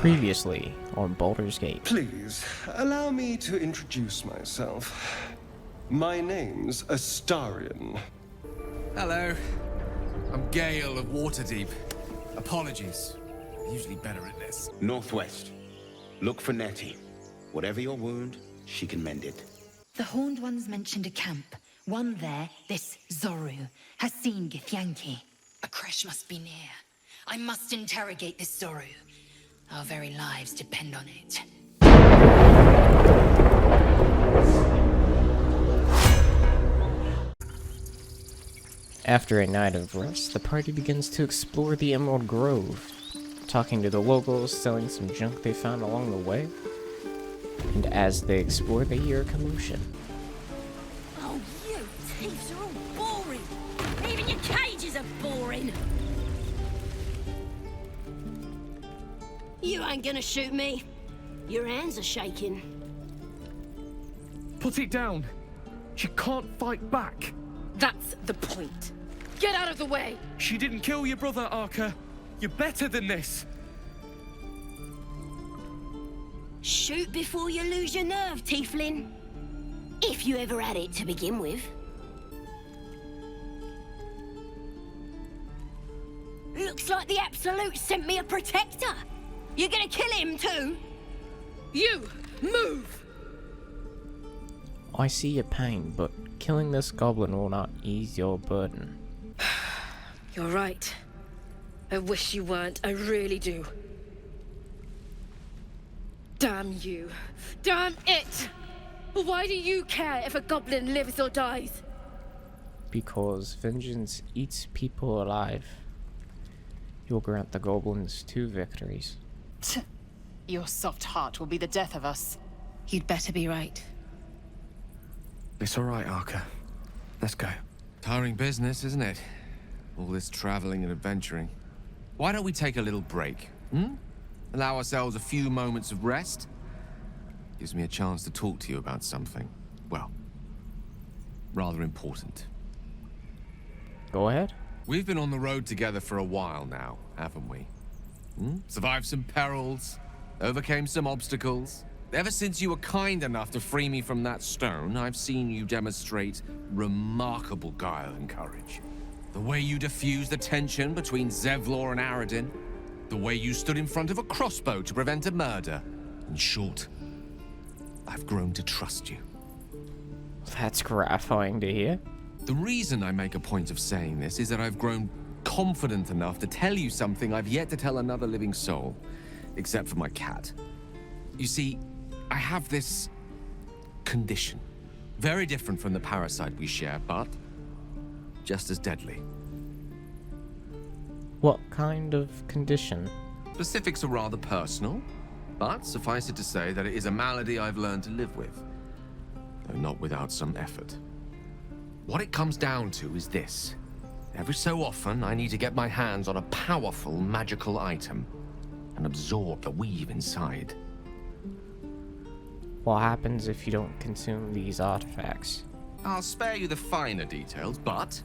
Previously on Baldur's Gate. Please, allow me to introduce myself. My name's Astarion. Hello. I'm Gale of Waterdeep. Apologies. I'm usually better at this. Northwest. Look for Nettie. Whatever your wound, she can mend it. The Horned Ones mentioned a camp. One there, this Zoru, has seen Githyanki. A crash must be near. I must interrogate this Zoru. Our very lives depend on it. After a night of rest, the party begins to explore the Emerald Grove, talking to the locals, selling some junk they found along the way. And as they explore, they hear a commotion. Oh, you thieves are all boring. Even your cages are boring. You ain't gonna shoot me. Your hands are shaking. Put it down. She can't fight back. That's the point. Get out of the way. She didn't kill your brother, Arca. You're better than this. Shoot before you lose your nerve, Tiefling. If you ever had it to begin with. Looks like the Absolute sent me a protector. You're gonna kill him too? You, move! I see your pain, but killing this goblin will not ease your burden. You're right. I wish you weren't, I really do. Damn you. Damn it! Why do you care if a goblin lives or dies? Because vengeance eats people alive. You'll grant the goblins 2 victories. Your soft heart will be the death of us. You'd better be right. It's all right, Arca. Let's go. Tiring business, isn't it? All this traveling and adventuring. Why don't we take a little break, Allow ourselves a few moments of rest? Gives me a chance to talk to you about something, well, rather important. Go ahead. We've been on the road together for a while now, haven't we? Survived some perils, overcame some obstacles. Ever since you were kind enough to free me from that stone, I've seen you demonstrate remarkable guile and courage. The way you diffused the tension between Zevlor and Aradin. The way you stood in front of a crossbow to prevent a murder. In short, I've grown to trust you. That's gratifying to hear. The reason I make a point of saying this is that I've grown confident enough to tell you something I've yet to tell another living soul, except for my cat. You see, I have this condition. Very different from the parasite we share, but just as deadly. What kind of condition? Specifics are rather personal, but suffice it to say that it is a malady I've learned to live with, though not without some effort. What it comes down to is this. Every so often, I need to get my hands on a powerful magical item and absorb the weave inside. What happens if you don't consume these artifacts? I'll spare you the finer details, but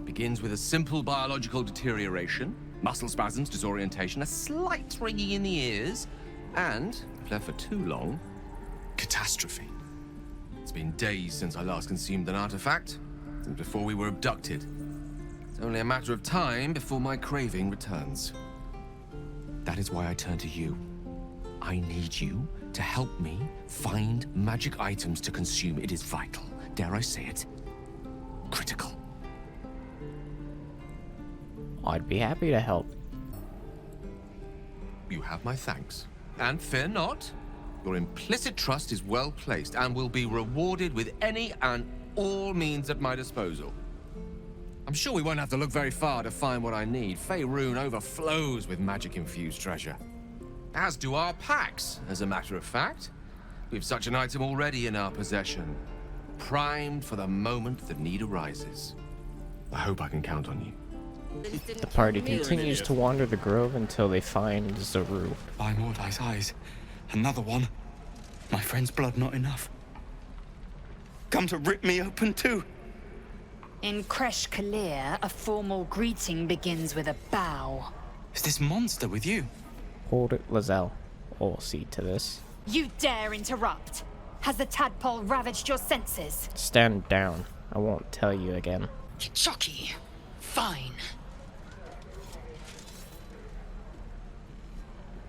it begins with a simple biological deterioration, muscle spasms, disorientation, a slight ringing in the ears, and, if left for too long, catastrophe. It's been days since I last consumed an artifact, since before we were abducted. It's only a matter of time before my craving returns. That is why I turn to you. I need you to help me find magic items to consume. It is vital. Dare I say it? Critical. I'd be happy to help. You have my thanks. And fear not, your implicit trust is well placed and will be rewarded with any and all means at my disposal. I'm sure we won't have to look very far to find what I need. Faerun overflows with magic-infused treasure. As do our packs, as a matter of fact. We've such an item already in our possession. Primed for the moment the need arises. I hope I can count on you. The party continues to wander the grove until they find Zoru. By Mordai's eyes, another one. My friend's blood not enough. Come to rip me open too. In Kresh Kalir, a formal greeting begins with a bow. Is this monster with you? Hold it, Lizelle. Or see to this. You dare interrupt? Has the tadpole ravaged your senses? Stand down. I won't tell you again. Chucky. Fine.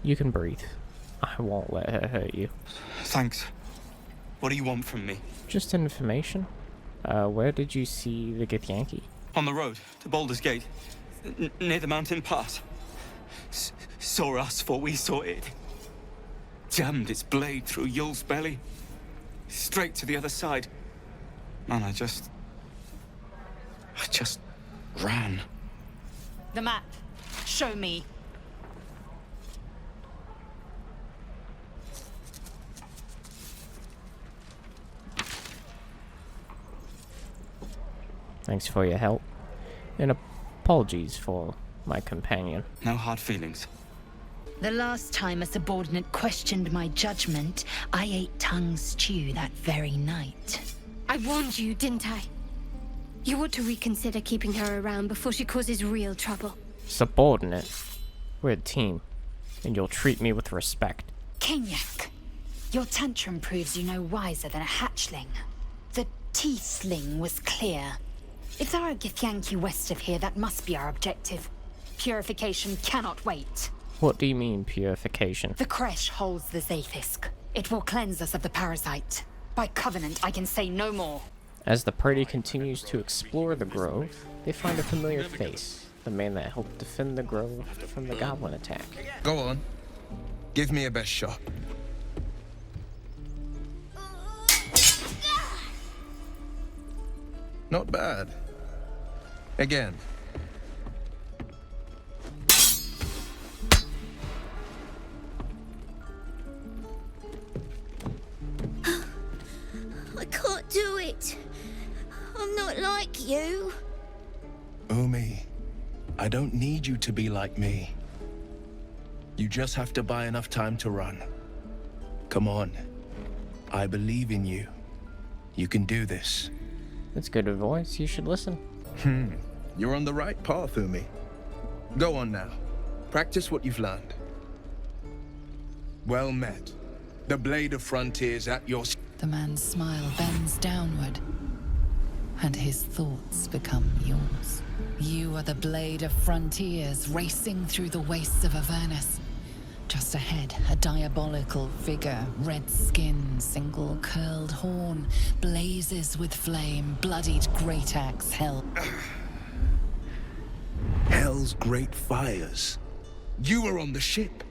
You can breathe. I won't let her hurt you. Thanks. What do you want from me? Just information. Where did you see the Githyanki? On the road to Baldur's Gate, near the mountain pass. Saw us before we saw it. Jammed its blade through Yul's belly. Straight to the other side. And I just ran. The map. Show me. Thanks for your help. And apologies for my companion. No hard feelings. The last time a subordinate questioned my judgment, I ate tongue stew that very night. I warned you, didn't I? You ought to reconsider keeping her around before she causes real trouble. Subordinate? We're a team, and you'll treat me with respect. Kenyak, your tantrum proves you no wiser than a hatchling. The tiefling was clear. If there are Githyanki west of here, that must be our objective. Purification cannot wait. What do you mean, purification? The creche holds the Zafisk. It will cleanse us of the parasite. By covenant, I can say no more. As the party continues to explore the grove, they find a familiar face. The man that helped defend the grove from the goblin attack. Go on. Give me a best shot. Not bad. Again. I can't do it. I'm not like you. Umi, I don't need you to be like me. You just have to buy enough time to run. Come on. I believe in you. You can do this. That's good advice. You should listen. You're on the right path, Umi. Go on now. Practice what you've learned. Well met. The blade of frontiers at your... The man's smile bends downward, and his thoughts become yours. You are the blade of frontiers racing through the wastes of Avernus. Just ahead, a diabolical figure, red skin, single curled horn, blazes with flame, bloodied great axe held. Hell's great fires. You were on the ship.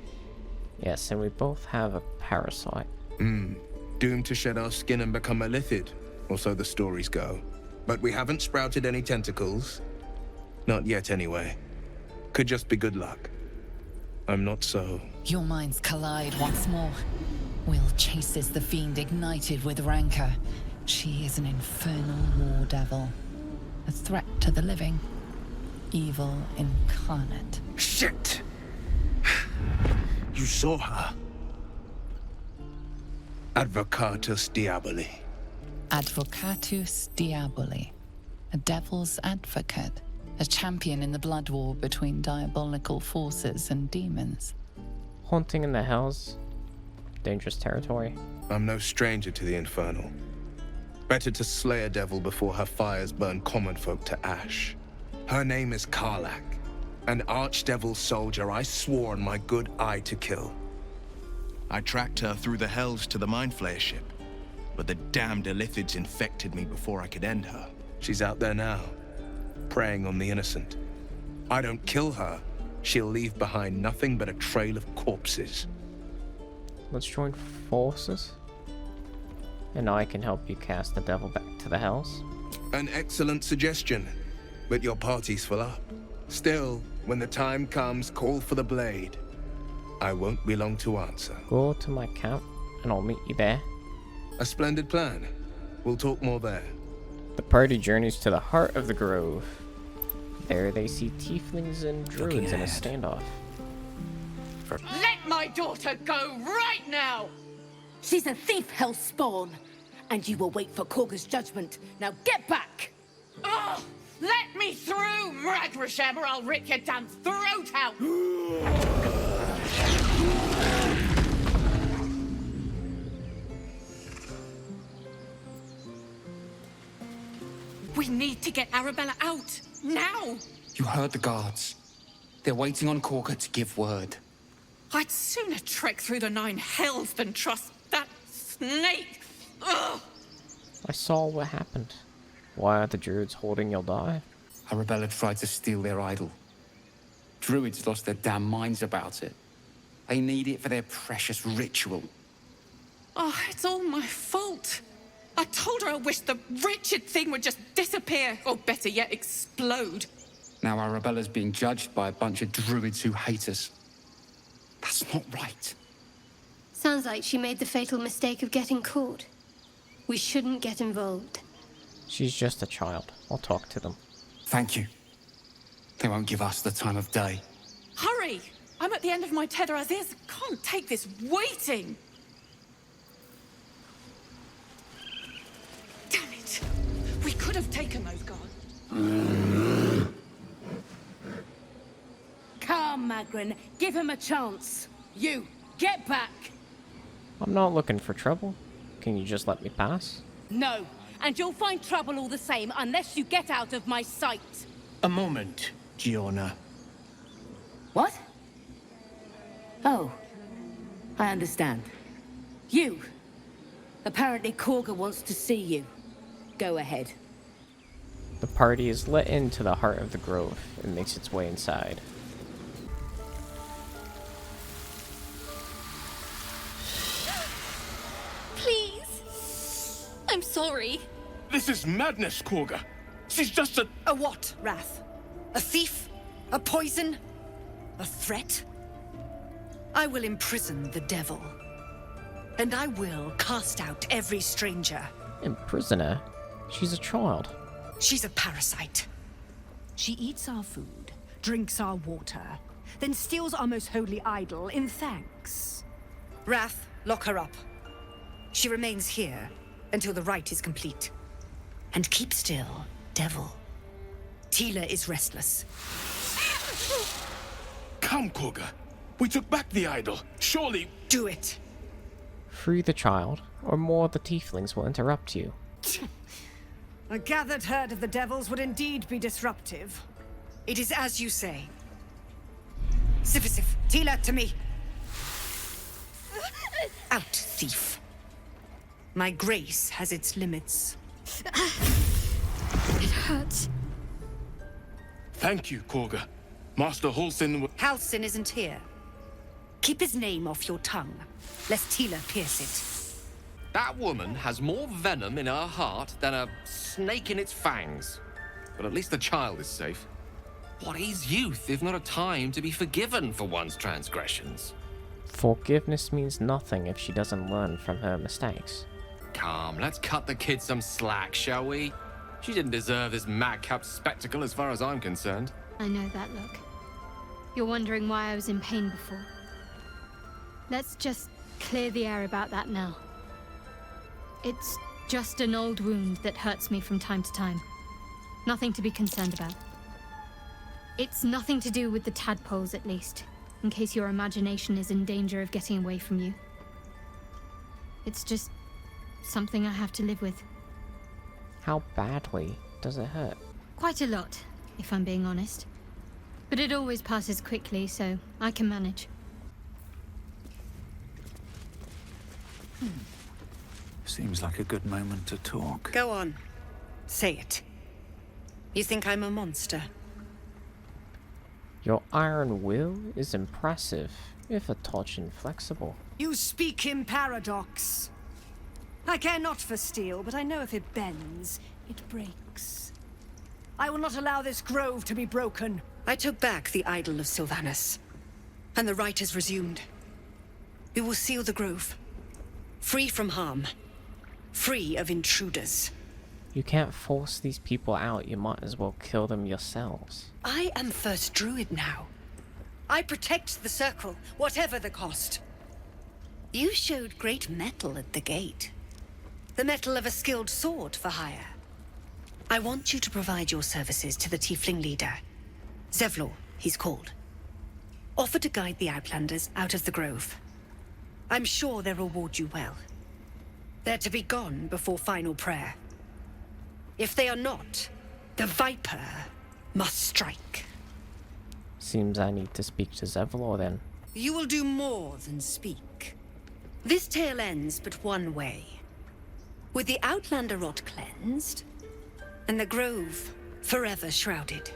Yes, and we both have a parasite. Doomed to shed our skin and become a lithid, or so the stories go. But we haven't sprouted any tentacles. Not yet, anyway. Could just be good luck. I'm not so... Your minds collide once more. Will chases the fiend ignited with rancor. She is an infernal war devil. A threat to the living. Evil incarnate. Shit! You saw her. Advocatus Diaboli. Advocatus Diaboli. A devil's advocate. A champion in the blood war between diabolical forces and demons. Haunting in the hells. Dangerous territory. I'm no stranger to the infernal. Better to slay a devil before her fires burn common folk to ash. Her name is Karlak, an archdevil soldier I swore on my good eye to kill. I tracked her through the hells to the Mind Flayer ship, but the damned Illithids infected me before I could end her. She's out there now, preying on the innocent. I don't kill her, she'll leave behind nothing but a trail of corpses. Let's join forces. And I can help you cast the devil back to the hells. An excellent suggestion, but your party's full up. Still, when the time comes, call for the blade. I won't be long to answer. Go to my camp, and I'll meet you there. A splendid plan. We'll talk more there. The party journeys to the heart of the grove. There they see tieflings and druids in a standoff. Let my daughter go right now! She's a thief, hellspawn. And you will wait for Korga's judgment. Now get back! Oh, let me through, Mragrasham, or I'll rip your damn throat out! We need to get Arabella out, now! You heard the guards. They're waiting on Corker to give word. I'd sooner trek through the 9 hells than trust that snake! Ugh! I saw what happened. Why are the Druids holding your die? Arabella tried to steal their idol. Druids lost their damn minds about it. They need it for their precious ritual. Oh, it's all my fault. I told her I wished the wretched thing would just disappear, or better yet, explode. Now Arabella's being judged by a bunch of Druids who hate us. That's not right. Sounds like she made the fatal mistake of getting caught. We shouldn't get involved. She's just a child. I'll talk to them. Thank you. They won't give us the time of day. Hurry! I'm at the end of my tether as is. Can't take this waiting. Damn it! We could have taken those guards. Calm, Magrin. Give him a chance. You, get back! I'm not looking for trouble. Can you just let me pass? No, and you'll find trouble all the same unless you get out of my sight. A moment, Giona. What? Oh, I understand. You. Apparently Korga wants to see you. Go ahead. The party is let into the heart of the grove and makes its way inside. Please. I'm sorry. This is madness, Korga. She's just a... A what, Wrath? A thief? A poison? A threat? I will imprison the devil. And I will cast out every stranger. Imprison her? She's a child. She's a parasite. She eats our food, drinks our water, then steals our most holy idol in thanks. Wrath, lock her up. She remains here until the rite is complete. And keep still, devil. Tila is restless. Come, Korga. We took back the idol. Surely... Do it. Free the child, or more of the tieflings will interrupt you. A gathered herd of the devils would indeed be disruptive. It is as you say. Sifisif, Tila, to me. Out, thief. My grace has its limits. It hurts. Thank you, Korga. Master Halsin... Halsin isn't here. Keep his name off your tongue, lest Tila pierce it. That woman has more venom in her heart than a snake in its fangs. But at least the child is safe. What is youth if not a time to be forgiven for one's transgressions? Forgiveness means nothing if she doesn't learn from her mistakes. Come, let's cut the kid some slack, shall we? She didn't deserve this madcap spectacle as far as I'm concerned. I know that look. You're wondering why I was in pain before. Let's just clear the air about that now. It's just an old wound that hurts me from time to time. Nothing to be concerned about. It's nothing to do with the tadpoles, at least, in case your imagination is in danger of getting away from you. It's just something I have to live with. How badly does it hurt? Quite a lot, if I'm being honest. But it always passes quickly, so I can manage. Seems like a good moment to talk. Go on. Say it. You think I'm a monster? Your iron will is impressive, if a touch inflexible. You speak in paradox. I care not for steel, but I know if it bends, it breaks. I will not allow this grove to be broken. I took back the idol of Sylvanus, and the rite is resumed. We will seal the grove, free from harm, free of intruders. You can't force these people out, you might as well kill them yourselves. I am First Druid now. I protect the circle, whatever the cost. You showed great mettle at the gate. The mettle of a skilled sword for hire. I want you to provide your services to the tiefling leader. Zevlor, he's called. Offer to guide the Outlanders out of the grove. I'm sure they'll reward you well. They're to be gone before final prayer. If they are not, the Viper must strike. Seems I need to speak to Zevlor then. You will do more than speak. This tale ends but one way. With the Outlander rot cleansed, and the Grove forever shrouded.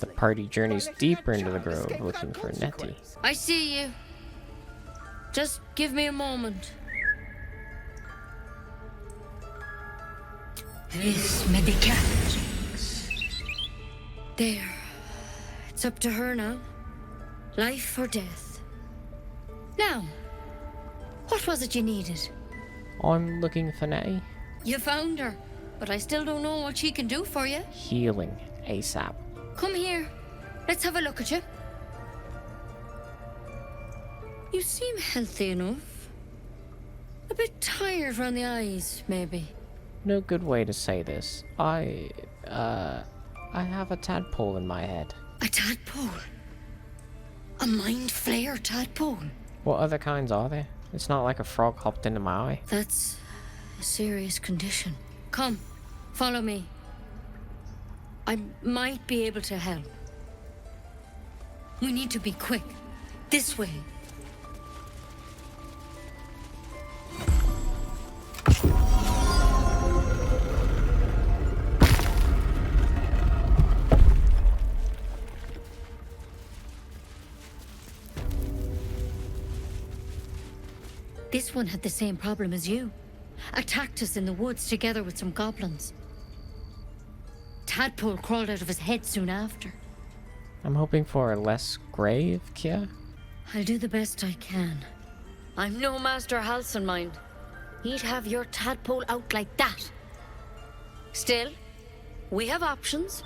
The party journeys deeper into the grove, looking for Nettie. I see you. Just give me a moment. This medicament. There. It's up to her now. Life or death. Now, what was it you needed? I'm looking for Nettie. You found her, but I still don't know what she can do for you. Healing ASAP. Come here. Let's have a look at you. You seem healthy enough. A bit tired around the eyes, maybe. No good way to say this. I have a tadpole in my head. A tadpole? A mind flayer tadpole? What other kinds are there? It's not like a frog hopped into my eye. That's a serious condition. Come, follow me. I might be able to help. We need to be quick. This way. This one had the same problem as you. Attacked us in the woods together with some goblins. Tadpole crawled out of his head soon after. I'm hoping for a less grave cure. I'll do the best I can. I'm no Master Halcyon, mind. He'd have your tadpole out like that. Still, we have options.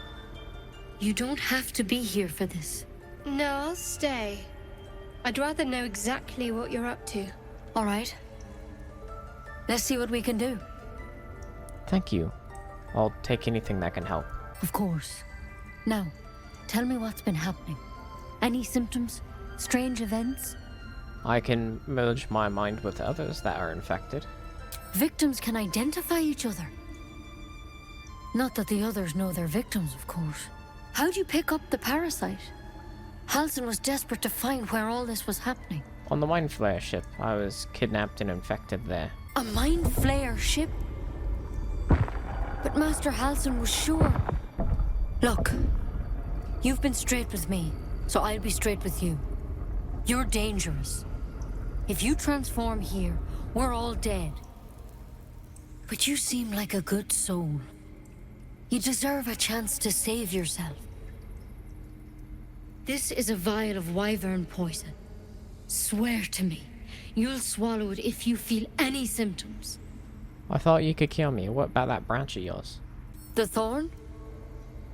You don't have to be here for this. No, I'll stay. I'd rather know exactly what you're up to. All right. Let's see what we can do. Thank you. I'll take anything that can help. Of course. Now, tell me what's been happening. Any symptoms? Strange events? I can merge my mind with others that are infected. Victims can identify each other. Not that the others know they're victims, of course. How'd you pick up the parasite? Halcyon was desperate to find where all this was happening. On the Mind Flayer ship, I was kidnapped and infected there. A Mind Flayer ship? But Master Halcyon was sure. Look, you've been straight with me, so I'll be straight with you. You're dangerous. If you transform here, we're all dead. But you seem like a good soul. You deserve a chance to save yourself. This is a vial of wyvern poison. Swear to me, you'll swallow it if you feel any symptoms. I thought you could kill me. What about that branch of yours? The thorn?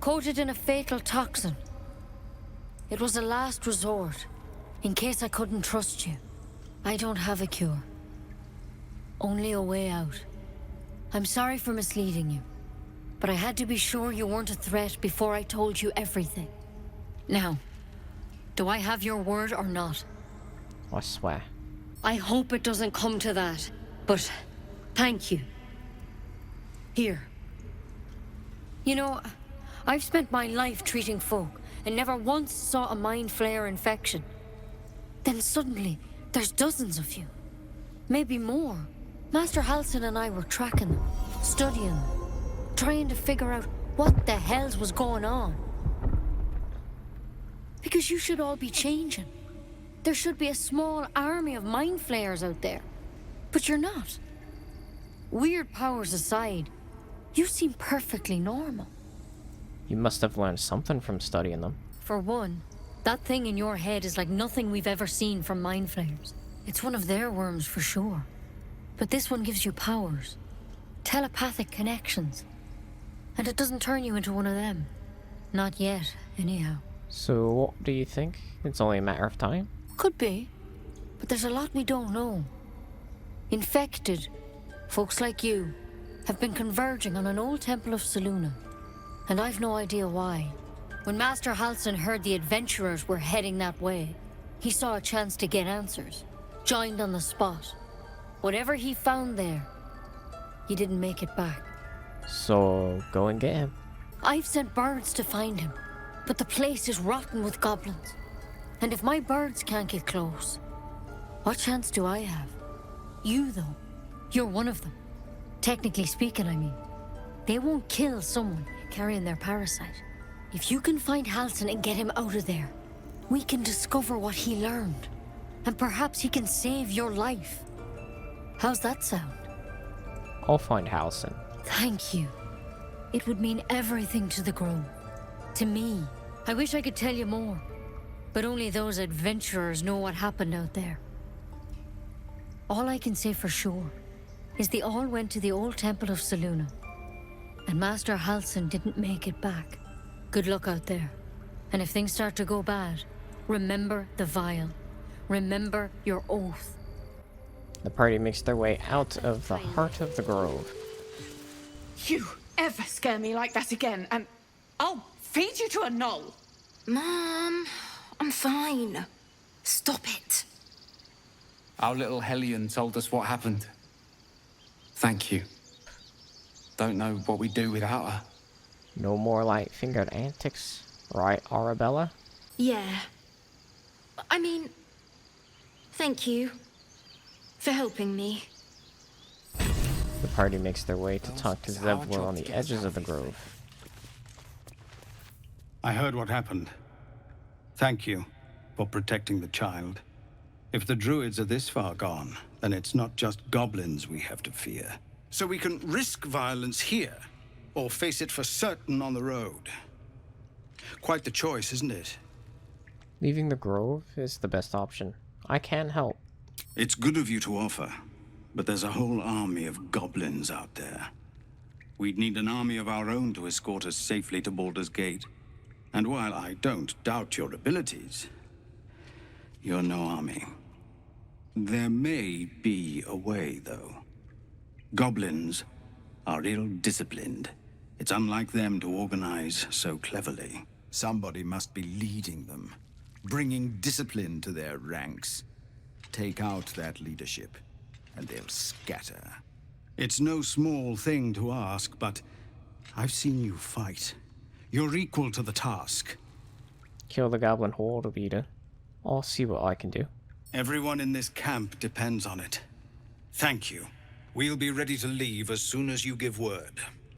Coated in a fatal toxin. It was a last resort, in case I couldn't trust you. I don't have a cure. Only a way out. I'm sorry for misleading you, but I had to be sure you weren't a threat before I told you everything. Now, do I have your word or not? I swear. I hope it doesn't come to that, but thank you. Here. You know, I've spent my life treating folk and never once saw a Mind Flayer infection. Then suddenly, there's dozens of you. Maybe more. Master Halcyon and I were tracking them, studying them, trying to figure out what the hells was going on. Because you should all be changing. There should be a small army of Mind Flayers out there. But you're not. Weird powers aside, you seem perfectly normal. You must have learned something from studying them. For one, that thing in your head is like nothing we've ever seen from Mind Flayers. It's one of their worms for sure. But this one gives you powers. Telepathic connections. And it doesn't turn you into one of them. Not yet, anyhow. So what do you think? It's only a matter of time? Could be. But there's a lot we don't know. Infected, folks like you, have been converging on an old temple of Selûne. And I've no idea why. When Master Halcyon heard the adventurers were heading that way, he saw a chance to get answers. Joined on the spot. Whatever he found there, he didn't make it back. So go and get him. I've sent birds to find him, but the place is rotten with goblins. And if my birds can't get close, what chance do I have? You, though, you're one of them. Technically speaking, I mean. They won't kill someone carrying their parasite. If you can find Halsin and get him out of there, we can discover what he learned. And perhaps he can save your life. How's that sound? I'll find Halsin. Thank you. It would mean everything to the Grove. To me. I wish I could tell you more. But only those adventurers know what happened out there. All I can say for sure is they all went to the old temple of Selûne. And Master Halsin didn't make it back. Good luck out there. And if things start to go bad, remember the vial. Remember your oath. The party makes their way out of the heart of the grove. You ever scare me like that again, and I'll feed you to a gnoll. Mom, I'm fine. Stop it. Our little Hellion told us what happened. Thank you. Don't know what we'd do without her. No more light-fingered antics, right, Arabella? Yeah. I mean, thank you for helping me. The party makes their way to talk to Zevlor on the edges of the grove. I heard what happened. Thank you for protecting the child. If the Druids are this far gone, then it's not just goblins we have to fear. So we can risk violence here, or face it for certain on the road. Quite the choice, isn't it? Leaving the grove is the best option. I can help. It's good of you to offer, but there's a whole army of goblins out there. We'd need an army of our own to escort us safely to Baldur's Gate. And while I don't doubt your abilities, you're no army. There may be a way, though. Goblins are ill-disciplined. It's unlike them to organize so cleverly. Somebody must be leading them, bringing discipline to their ranks. Take out that leadership, and they'll scatter. It's no small thing to ask, but I've seen you fight. You're equal to the task. Kill the goblin horde leader. I'll see what I can do. Everyone in this camp depends on it. Thank you. We'll be ready to leave as soon as you give word.